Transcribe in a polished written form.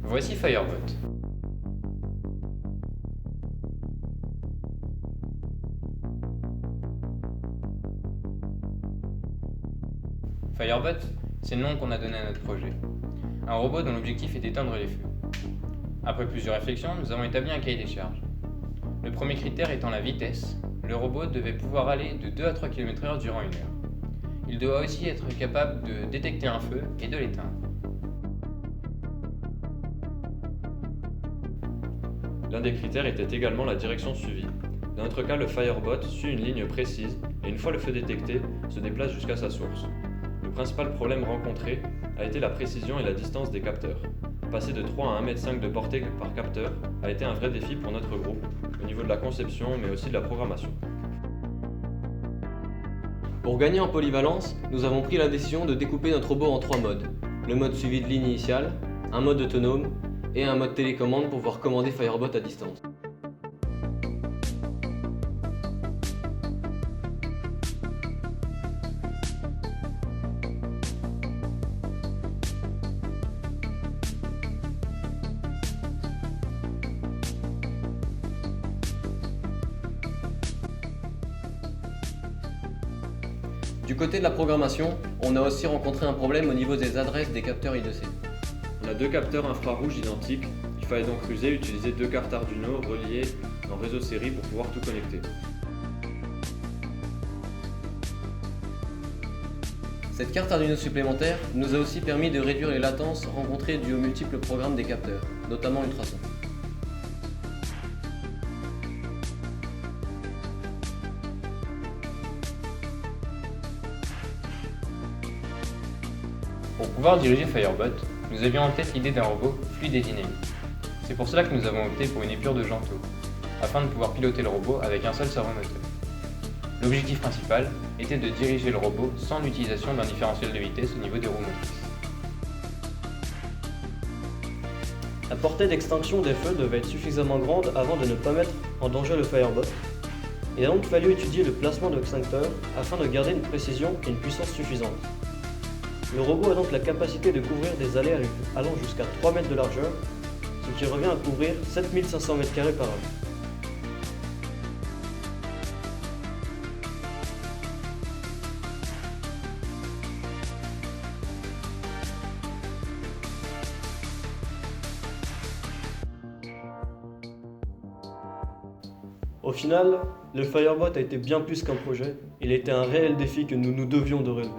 Voici Firebot. Firebot, c'est le nom qu'on a donné à notre projet. Un robot dont l'objectif est d'éteindre les feux. Après plusieurs réflexions, nous avons établi un cahier des charges. Le premier critère étant la vitesse, le robot devait pouvoir aller de 2 à 3 km/h durant une heure. Il doit aussi être capable de détecter un feu et de l'éteindre. L'un des critères était également la direction suivie. Dans notre cas, le Firebot suit une ligne précise et une fois le feu détecté, se déplace jusqu'à sa source. Le principal problème rencontré a été la précision et la distance des capteurs. Passer de 3 à 1,5 m de portée par capteur a été un vrai défi pour notre groupe, au niveau de la conception mais aussi de la programmation. Pour gagner en polyvalence, nous avons pris la décision de découper notre robot en 3 modes. Le mode suivi de ligne initiale, un mode autonome et un mode télécommande pour pouvoir commander Firebot à distance. Du côté de la programmation, on a aussi rencontré un problème au niveau des adresses des capteurs I2C. On a 2 capteurs infrarouges identiques, il fallait donc ruser et utiliser 2 cartes Arduino reliées en réseau série pour pouvoir tout connecter. Cette carte Arduino supplémentaire nous a aussi permis de réduire les latences rencontrées dues aux multiples programmes des capteurs, notamment ultrasons. Pour pouvoir diriger Firebot, nous avions en tête l'idée d'un robot fluide et dynamique. C'est pour cela que nous avons opté pour une épure de Janto, afin de pouvoir piloter le robot avec un seul servomoteur. L'objectif principal était de diriger le robot sans l'utilisation d'un différentiel de vitesse au niveau des roues motrices. La portée d'extinction des feux devait être suffisamment grande avant de ne pas mettre en danger le Firebot. Il a donc fallu étudier le placement de l'extincteur afin de garder une précision et une puissance suffisantes. Le robot a donc la capacité de couvrir des allées allant jusqu'à 3 mètres de largeur, ce qui revient à couvrir 7500 m² par heure. Au final, le Firebot a été bien plus qu'un projet, il a été un réel défi que nous nous devions de relever.